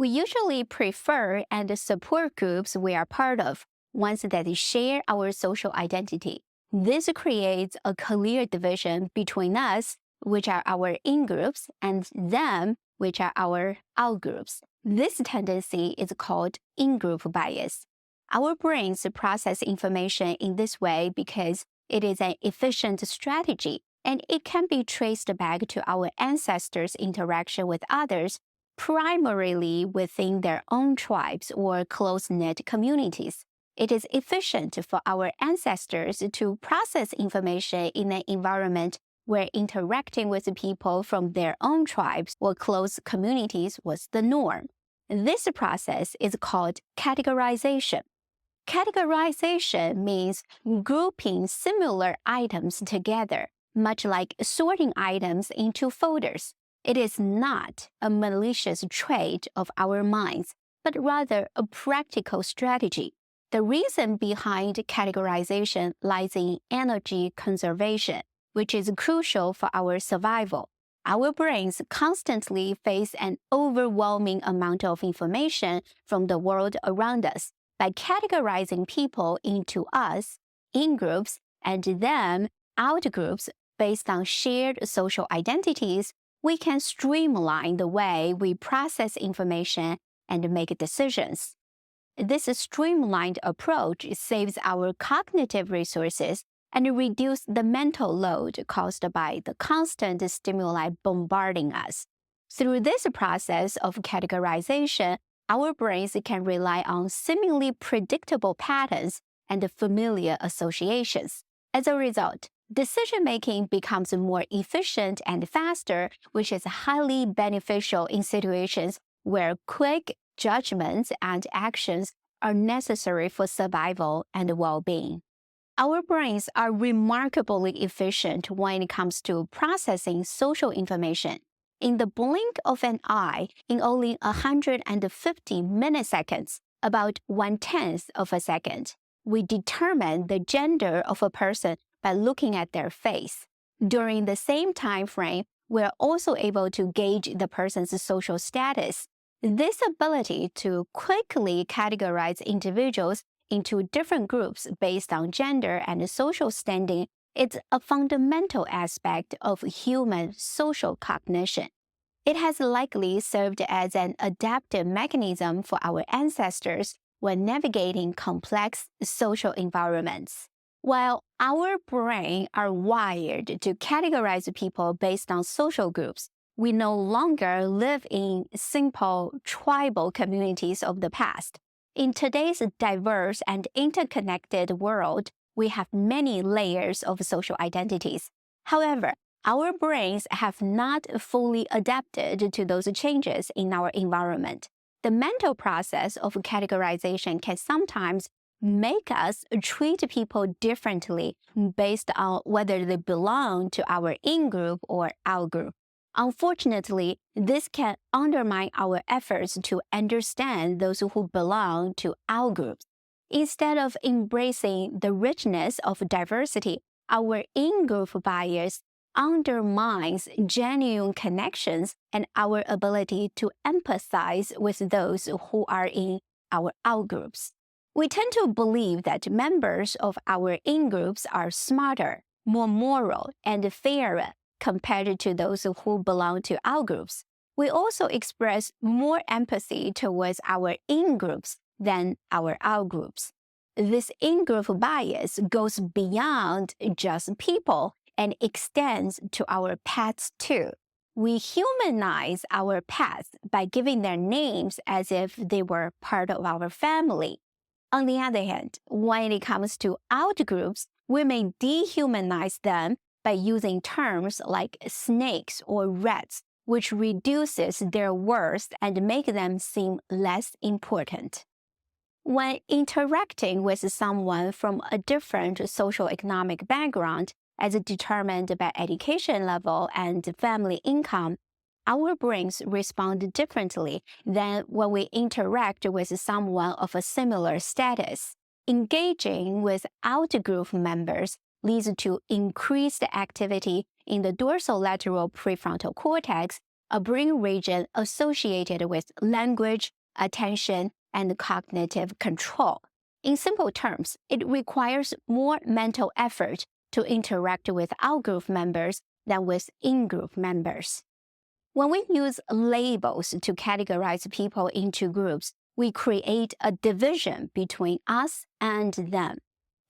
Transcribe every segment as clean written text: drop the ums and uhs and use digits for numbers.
We usually prefer and support groups we are part of, ones that share our social identity. This creates a clear division between us, which are our in-groups, and them, which are our out-groups. This tendency is called in-group bias. Our brains process information in this way because it is an efficient strategy, and it can be traced back to our ancestors' interaction with others, primarily within their own tribes or close-knit communities. It is efficient for our ancestors to process information in an environment where interacting with people from their own tribes or close communities was the norm. This process is called categorization. Categorization means grouping similar items together, much like sorting items into folders. It is not a malicious trait of our minds, but rather a practical strategy. The reason behind categorization lies in energy conservation, which is crucial for our survival. Our brains constantly face an overwhelming amount of information from the world around us. By categorizing people into us, in-groups, and them, out-groups, based on shared social identities, we can streamline the way we process information and make decisions. This streamlined approach saves our cognitive resources and reduces the mental load caused by the constant stimuli bombarding us. Through this process of categorization, our brains can rely on seemingly predictable patterns and familiar associations. As a result, decision-making becomes more efficient and faster, which is highly beneficial in situations where quick judgments and actions are necessary for survival and well-being. Our brains are remarkably efficient when it comes to processing social information. In the blink of an eye, in only 150 milliseconds, about 1/10 of a second, we determine the gender of a person by looking at their face. During the same time frame, we're also able to gauge the person's social status. This ability to quickly categorize individuals into different groups based on gender and social standing is a fundamental aspect of human social cognition. It has likely served as an adaptive mechanism for our ancestors when navigating complex social environments. While our brains are wired to categorize people based on social groups, we no longer live in simple tribal communities of the past. In today's diverse and interconnected world, we have many layers of social identities. However, our brains have not fully adapted to those changes in our environment. The mental process of categorization can sometimes make us treat people differently based on whether they belong to our in-group or out-group. Unfortunately, this can undermine our efforts to understand those who belong to out-groups. Instead of embracing the richness of diversity, our in-group bias undermines genuine connections and our ability to empathize with those who are in our out-groups. We tend to believe that members of our in-groups are smarter, more moral, and fairer compared to those who belong to out-groups. We also express more empathy towards our in-groups than our out-groups. This in-group bias goes beyond just people and extends to our pets too. We humanize our pets by giving their names as if they were part of our family. On the other hand, when it comes to out-groups, we may dehumanize them by using terms like snakes or rats, which reduces their worth and make them seem less important. When interacting with someone from a different social-economic background, as determined by education level and family income, our brains respond differently than when we interact with someone of a similar status. Engaging with out-group members leads to increased activity in the dorsolateral prefrontal cortex, a brain region associated with language, attention, and cognitive control. In simple terms, it requires more mental effort to interact with out-group members than with in-group members. When we use labels to categorize people into groups, we create a division between us and them.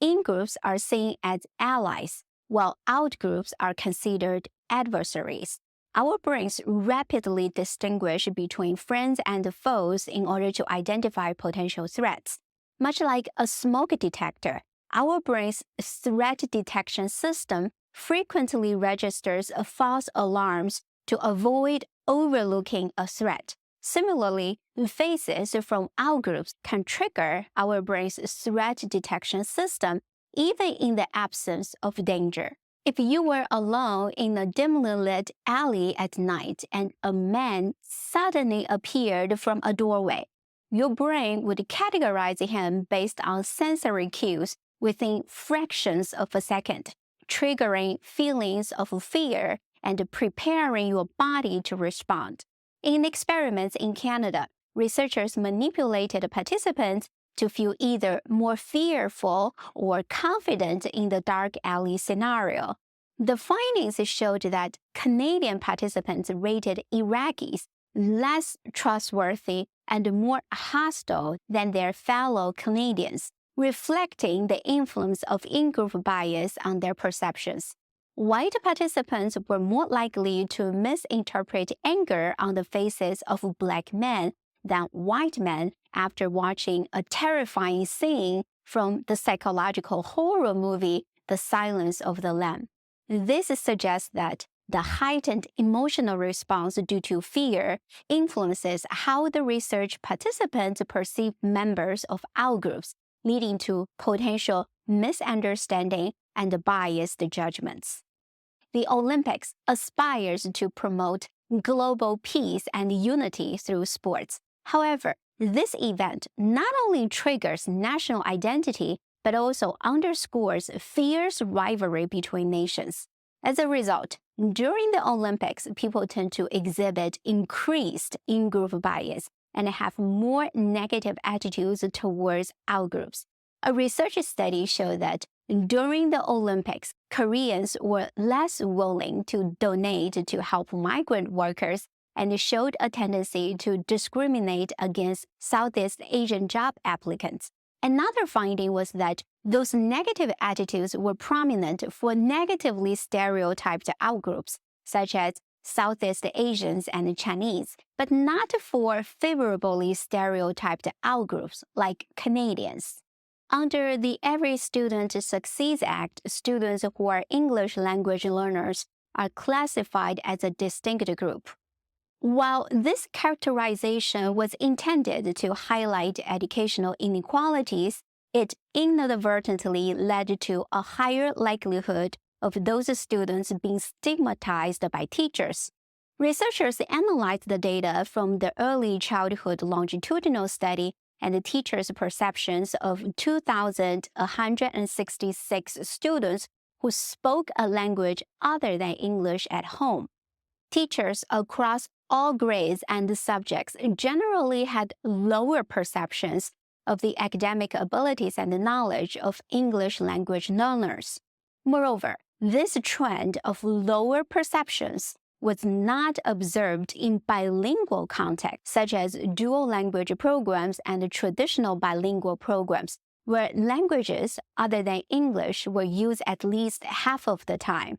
In-groups are seen as allies, while out-groups are considered adversaries. Our brains rapidly distinguish between friends and foes in order to identify potential threats. Much like a smoke detector, our brain's threat detection system frequently registers false alarms to avoid overlooking a threat. Similarly, faces from outgroups can trigger our brain's threat detection system even in the absence of danger. If you were alone in a dimly lit alley at night and a man suddenly appeared from a doorway, your brain would categorize him based on sensory cues within fractions of a second, triggering feelings of fear and preparing your body to respond. In experiments in Canada, researchers manipulated participants to feel either more fearful or confident in the dark alley scenario. The findings showed that Canadian participants rated Iraqis less trustworthy and more hostile than their fellow Canadians, reflecting the influence of in-group bias on their perceptions. White participants were more likely to misinterpret anger on the faces of black men than white men after watching a terrifying scene from the psychological horror movie The Silence of the Lamb. This suggests that the heightened emotional response due to fear influences how the research participants perceive members of outgroups, leading to potential misunderstanding and biased judgments. The Olympics aspires to promote global peace and unity through sports. However, this event not only triggers national identity, but also underscores fierce rivalry between nations. As a result, during the Olympics, people tend to exhibit increased in-group bias and have more negative attitudes towards outgroups. A research study showed that during the Olympics, Koreans were less willing to donate to help migrant workers and showed a tendency to discriminate against Southeast Asian job applicants. Another finding was that those negative attitudes were prominent for negatively stereotyped outgroups, such as Southeast Asians and Chinese, but not for favorably stereotyped outgroups like Canadians. Under the Every Student Succeeds Act, students who are English language learners are classified as a distinct group. While this characterization was intended to highlight educational inequalities, it inadvertently led to a higher likelihood of those students being stigmatized by teachers. Researchers analyzed the data from the early childhood longitudinal study and the teachers' perceptions of 2,166 students who spoke a language other than English at home. Teachers across all grades and subjects generally had lower perceptions of the academic abilities and knowledge of English language learners. Moreover, this trend of lower perceptions was not observed in bilingual contexts, such as dual language programs and traditional bilingual programs, where languages other than English were used at least half of the time.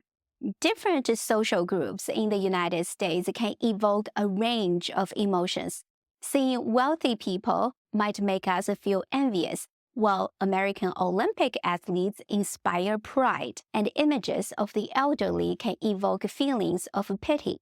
Different social groups in the United States can evoke a range of emotions. Seeing wealthy people might make us feel envious, while American Olympic athletes inspire pride, and images of the elderly can evoke feelings of pity.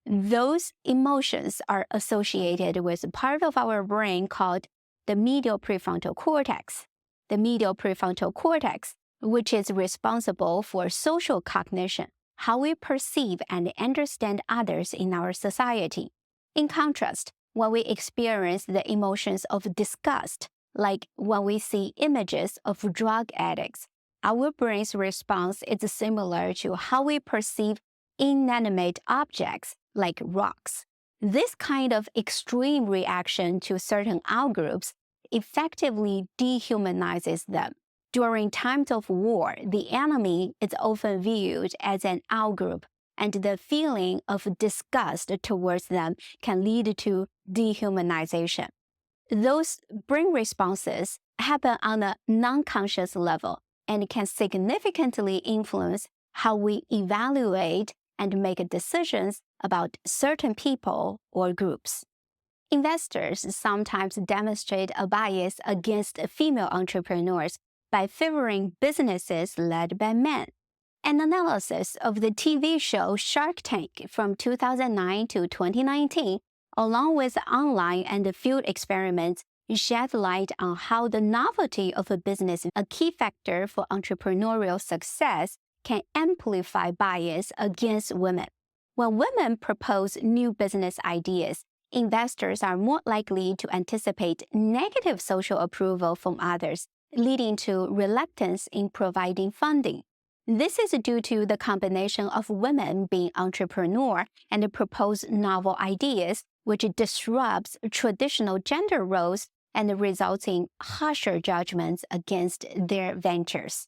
Those emotions are associated with a part of our brain called the medial prefrontal cortex. The medial prefrontal cortex, which is responsible for social cognition, how we perceive and understand others in our society. In contrast, when we experience the emotions of disgust, like when we see images of drug addicts, our brain's response is similar to how we perceive inanimate objects, like rocks. This kind of extreme reaction to certain outgroups effectively dehumanizes them. During times of war, the enemy is often viewed as an outgroup, and the feeling of disgust towards them can lead to dehumanization. Those brain responses happen on a non-conscious level and can significantly influence how we evaluate and make decisions about certain people or groups. Investors sometimes demonstrate a bias against female entrepreneurs by favoring businesses led by men. An analysis of the TV show Shark Tank from 2009 to 2019, along with online and field experiments, shed light on how the novelty of a business, a key factor for entrepreneurial success, can amplify bias against women. When women propose new business ideas, investors are more likely to anticipate negative social approval from others, leading to reluctance in providing funding. This is due to the combination of women being entrepreneurs and propose novel ideas, which disrupts traditional gender roles and results in harsher judgments against their ventures.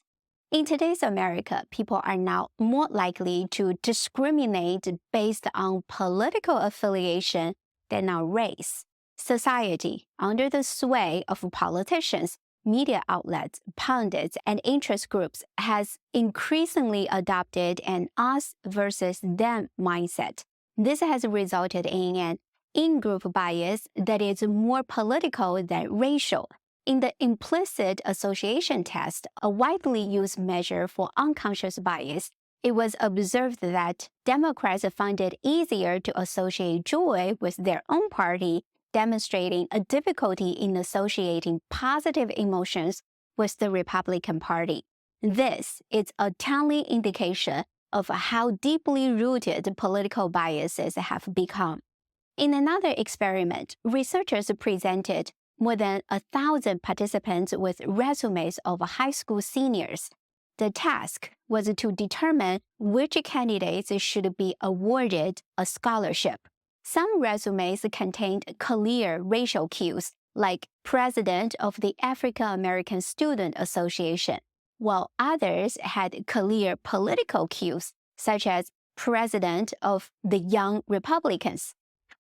In today's America, people are now more likely to discriminate based on political affiliation than on race. Society, under the sway of politicians, media outlets, pundits, and interest groups, has increasingly adopted an us versus them mindset. This has resulted in an in-group bias that is more political than racial. In the implicit association test, a widely used measure for unconscious bias, it was observed that Democrats found it easier to associate joy with their own party, demonstrating a difficulty in associating positive emotions with the Republican Party. This is a telling indication of how deeply rooted political biases have become. In another experiment, researchers presented more than 1,000 participants with resumes of high school seniors. The task was to determine which candidates should be awarded a scholarship. Some resumes contained clear racial cues, like President of the African American Student Association, while others had clear political cues, such as President of the Young Republicans.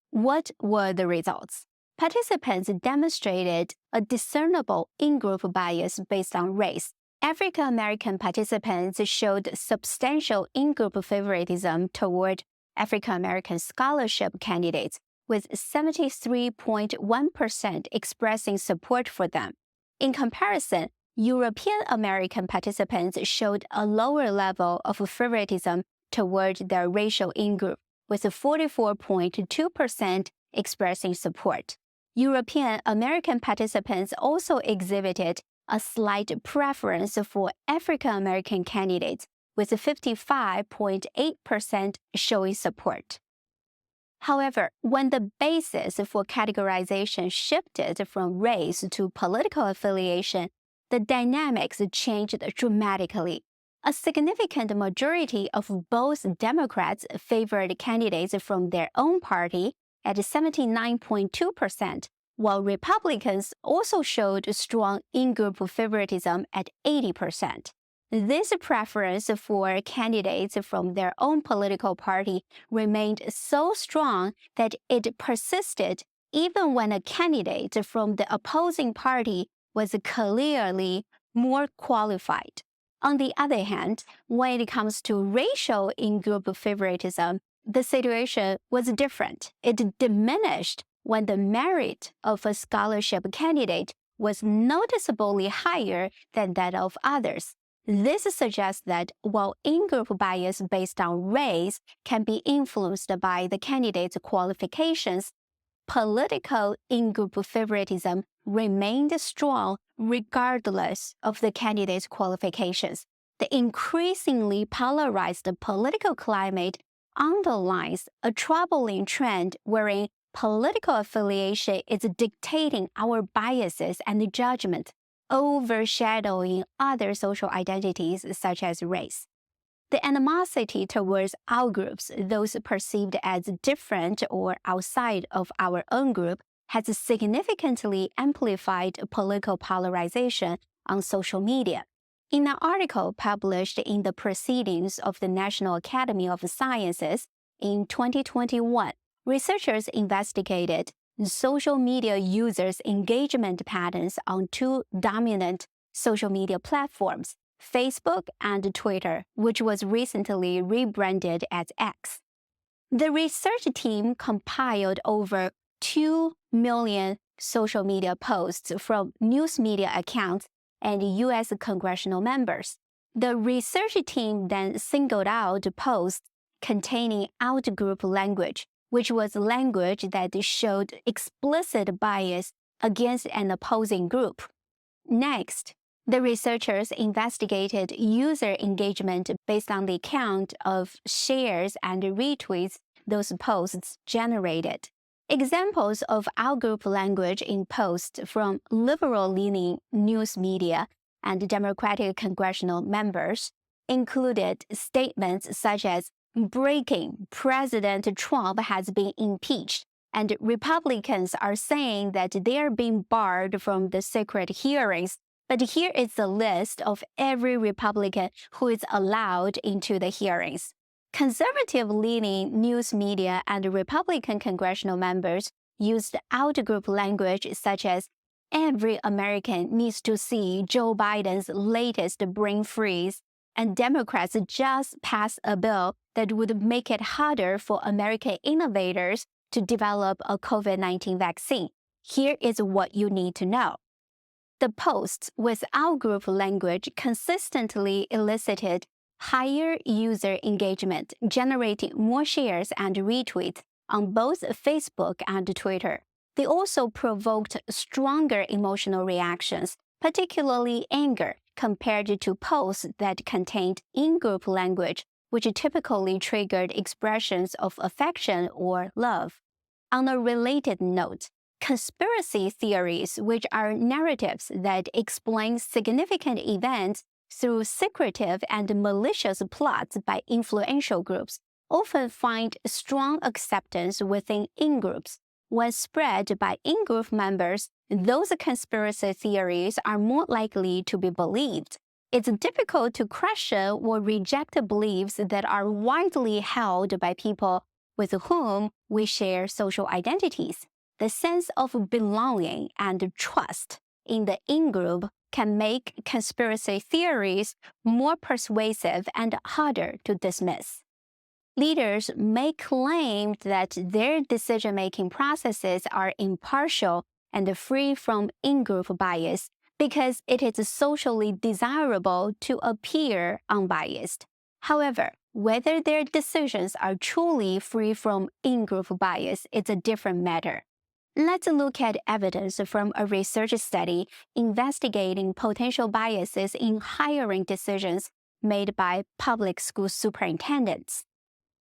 What were the results? Participants demonstrated a discernible in-group bias based on race. African American participants showed substantial in-group favoritism toward African American scholarship candidates, with 73.1% expressing support for them. In comparison, European American participants showed a lower level of favoritism toward their racial in-group, with 44.2% expressing support. European American participants also exhibited a slight preference for African American candidates, with 55.8% showing support. However, when the basis for categorization shifted from race to political affiliation, the dynamics changed dramatically. A significant majority of both Democrats favored candidates from their own party at 79.2%, while Republicans also showed strong in-group favoritism at 80%. This preference for candidates from their own political party remained so strong that it persisted even when a candidate from the opposing party was clearly more qualified. On the other hand, when it comes to racial in-group favoritism, the situation was different. It diminished when the merit of a scholarship candidate was noticeably higher than that of others. This suggests that while in-group bias based on race can be influenced by the candidate's qualifications, political in-group favoritism remained strong regardless of the candidate's qualifications. The increasingly polarized political climate underlines a troubling trend wherein political affiliation is dictating our biases and judgment, overshadowing other social identities such as race. The animosity towards our groups, those perceived as different or outside of our own group, has significantly amplified political polarization on social media. In an article published in the Proceedings of the National Academy of Sciences in 2021, researchers investigated social media users' engagement patterns on two dominant social media platforms, Facebook and Twitter, which was recently rebranded as X. The research team compiled over 2 million social media posts from news media accounts and U.S. congressional members. The research team then singled out posts containing out-group language, which was language that showed explicit bias against an opposing group. Next, the researchers investigated user engagement based on the count of shares and retweets those posts generated. Examples of out-group language in posts from liberal-leaning news media and Democratic congressional members included statements such as, "Breaking, President Trump has been impeached," and Republicans are saying that they're being barred from the secret hearings. But here is a list of every Republican who is allowed into the hearings. Conservative-leaning news media and Republican congressional members used out-group language such as, "Every American needs to see Joe Biden's latest brain freeze," and Democrats just passed a bill that would make it harder for American innovators to develop a COVID-19 vaccine. Here is what you need to know. The posts with out-group language consistently elicited higher user engagement, generating more shares and retweets on both Facebook and Twitter. They also provoked stronger emotional reactions, particularly anger, compared to posts that contained in-group language, which typically triggered expressions of affection or love. On a related note, conspiracy theories, which are narratives that explain significant events through secretive and malicious plots by influential groups, often find strong acceptance within in-groups. When spread by in-group members, those conspiracy theories are more likely to be believed. It's difficult to question or reject beliefs that are widely held by people with whom we share social identities. The sense of belonging and trust in the in-group can make conspiracy theories more persuasive and harder to dismiss. Leaders may claim that their decision-making processes are impartial and free from in-group bias because it is socially desirable to appear unbiased. However, whether their decisions are truly free from in-group bias is a different matter. Let's look at evidence from a research study investigating potential biases in hiring decisions made by public school superintendents.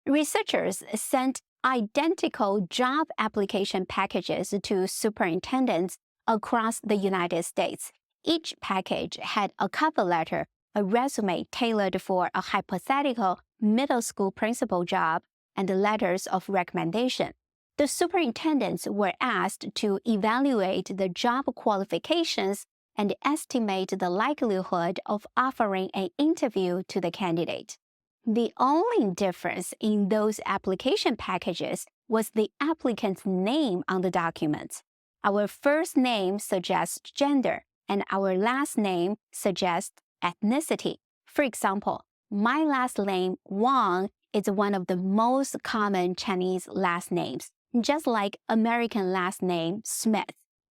Researchers sent identical job application packages to superintendents across the United States. Each package had a cover letter, a resume tailored for a hypothetical middle school principal job, and letters of recommendation. The superintendents were asked to evaluate the job qualifications and estimate the likelihood of offering an interview to the candidate. The only difference in those application packages was the applicant's name on the documents. Our first name suggests gender, and our last name suggests ethnicity. For example, my last name, Wang, is one of the most common Chinese last names, just like American last name, Smith.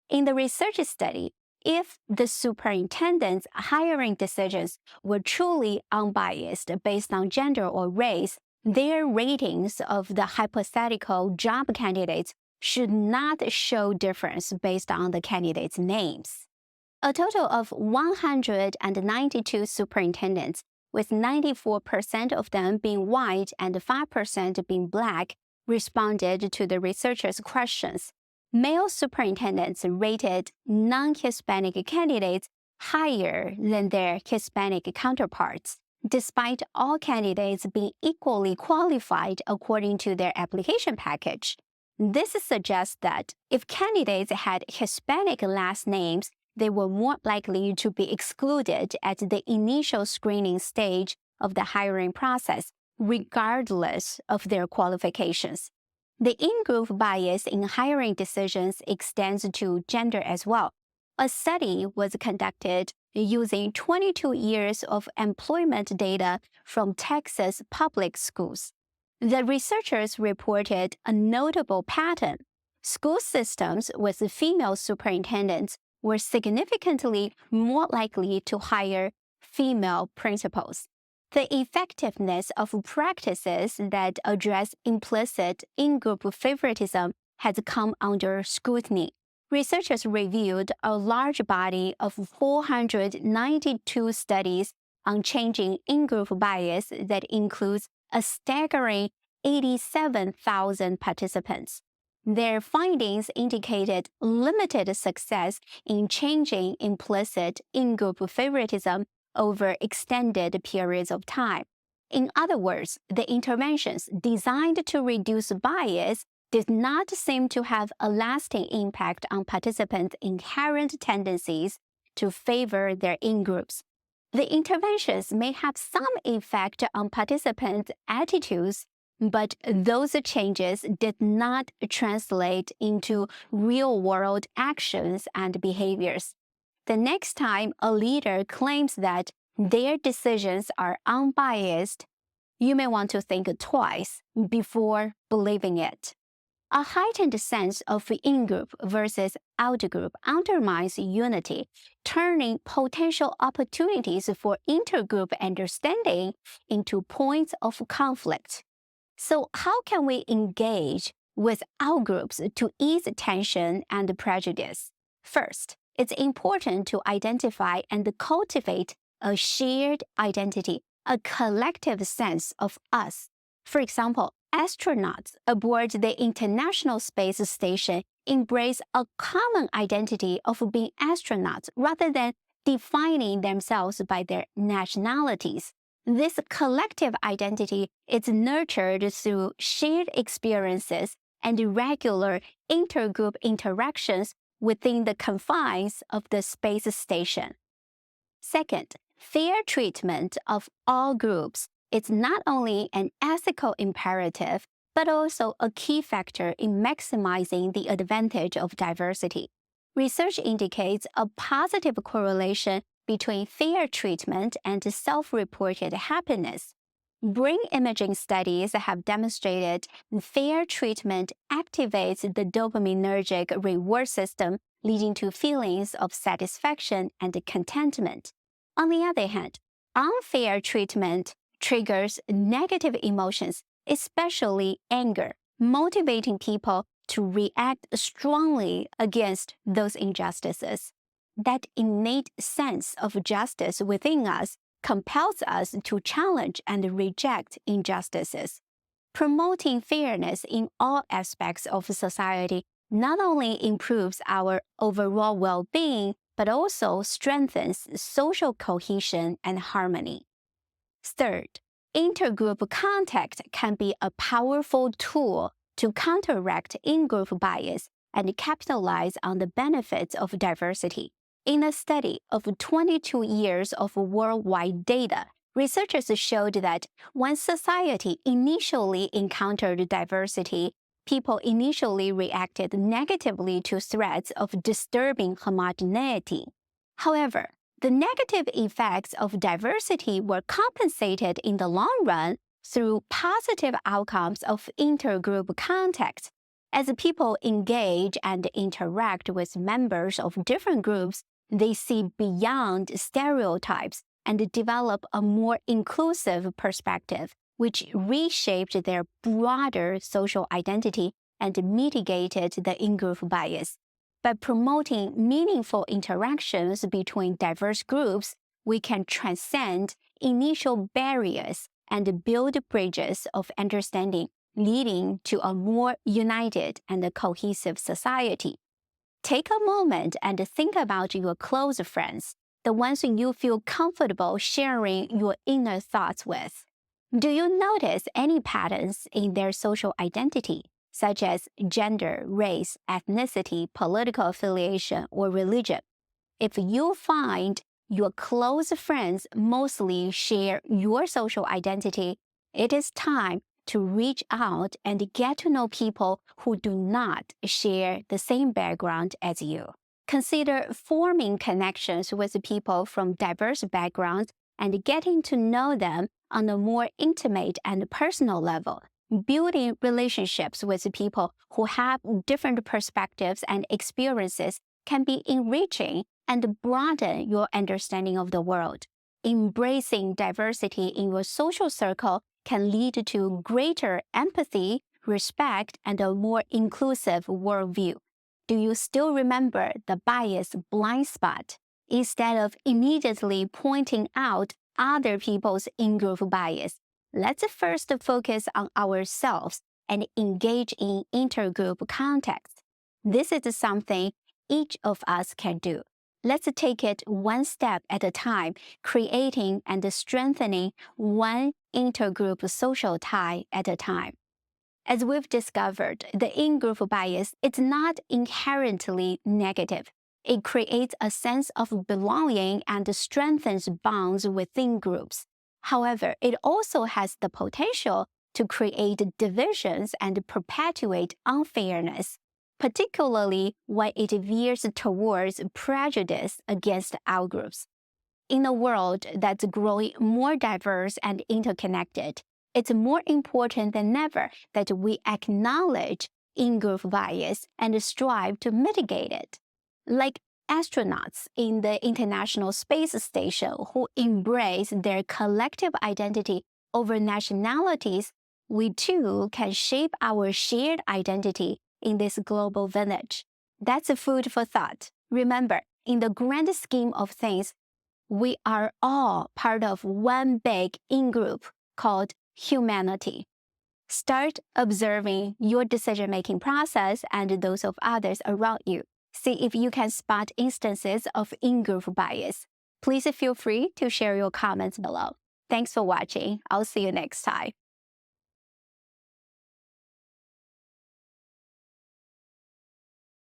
In the research study, if the superintendent's hiring decisions were truly unbiased based on gender or race, their ratings of the hypothetical job candidates should not show difference based on the candidates' names. A total of 192 superintendents, with 94% of them being white and 5% being black, responded to the researchers' questions. Male superintendents rated non-Hispanic candidates higher than their Hispanic counterparts. despite all candidates being equally qualified according to their application package. This suggests that if candidates had Hispanic last names, they were more likely to be excluded at the initial screening stage of the hiring process, regardless of their qualifications. The in-group bias in hiring decisions extends to gender as well. A study was conducted using 22 years of employment data from Texas public schools. The researchers reported a notable pattern. School systems with female superintendents were significantly more likely to hire female principals. The effectiveness of practices that address implicit in-group favoritism has come under scrutiny. Researchers reviewed a large body of 492 studies on changing in-group bias that includes a staggering 87,000 participants. Their findings indicated limited success in changing implicit in-group favoritism over extended periods of time. In other words, the interventions designed to reduce bias did not seem to have a lasting impact on participants' inherent tendencies to favor their in-groups. The interventions may have some effect on participants' attitudes, but those changes did not translate into real-world actions and behaviors. The next time a leader claims that their decisions are unbiased, you may want to think twice before believing it. A heightened sense of in-group versus out-group undermines unity, turning potential opportunities for intergroup understanding into points of conflict. So, how can we engage with out-groups to ease tension and prejudice? First, it's important to identify and cultivate a shared identity, a collective sense of us. For example, astronauts aboard the International Space Station embrace a common identity of being astronauts rather than defining themselves by their nationalities. This collective identity is nurtured through shared experiences and regular intergroup interactions within the confines of the space station. Second, fair treatment of all groups is not only an ethical imperative, but also a key factor in maximizing the advantage of diversity. Research indicates a positive correlation between fair treatment and self-reported happiness. Brain imaging studies have demonstrated fair treatment activates the dopaminergic reward system, leading to feelings of satisfaction and contentment. On the other hand, unfair treatment triggers negative emotions, especially anger, motivating people to react strongly against those injustices. That innate sense of justice within us compels us to challenge and reject injustices. Promoting fairness in all aspects of society not only improves our overall well-being, but also strengthens social cohesion and harmony. Third, intergroup contact can be a powerful tool to counteract in-group bias and capitalize on the benefits of diversity. In a study of 22 years of worldwide data, researchers showed that when society initially encountered diversity, people initially reacted negatively to threats of disturbing homogeneity. However, the negative effects of diversity were compensated in the long run through positive outcomes of intergroup contact. As people engage and interact with members of different groups, they see beyond stereotypes and develop a more inclusive perspective, which reshaped their broader social identity and mitigated the in-group bias. By promoting meaningful interactions between diverse groups, we can transcend initial barriers and build bridges of understanding, leading to a more united and cohesive society. Take a moment and think about your close friends, the ones you feel comfortable sharing your inner thoughts with. Do you notice any patterns in their social identity, such as gender, race, ethnicity, political affiliation, or religion? If you find your close friends mostly share your social identity, it is time to reach out and get to know people who do not share the same background as you. Consider forming connections with people from diverse backgrounds and getting to know them on a more intimate and personal level. Building relationships with people who have different perspectives and experiences can be enriching and broaden your understanding of the world. Embracing diversity in your social circle can lead to greater empathy, respect, and a more inclusive worldview. Do you still remember the bias blind spot? Instead of immediately pointing out other people's in-group bias, let's first focus on ourselves and engage in intergroup context. This is something each of us can do. Let's take it one step at a time, creating and strengthening one intergroup social tie at a time. As we've discovered, the in-group bias is not inherently negative. It creates a sense of belonging and strengthens bonds within groups. However, it also has the potential to create divisions and perpetuate unfairness, particularly when it veers towards prejudice against outgroups. In a world that's growing more diverse and interconnected, it's more important than ever that we acknowledge in-group bias and strive to mitigate it. Like astronauts in the International Space Station who embrace their collective identity over nationalities, we too can shape our shared identity in this global village. That's food for thought. Remember, in the grand scheme of things, we are all part of one big in-group called humanity. Start observing your decision-making process and those of others around you. See if you can spot instances of in-group bias. Please feel free to share your comments below. Thanks for watching. I'll see you next time.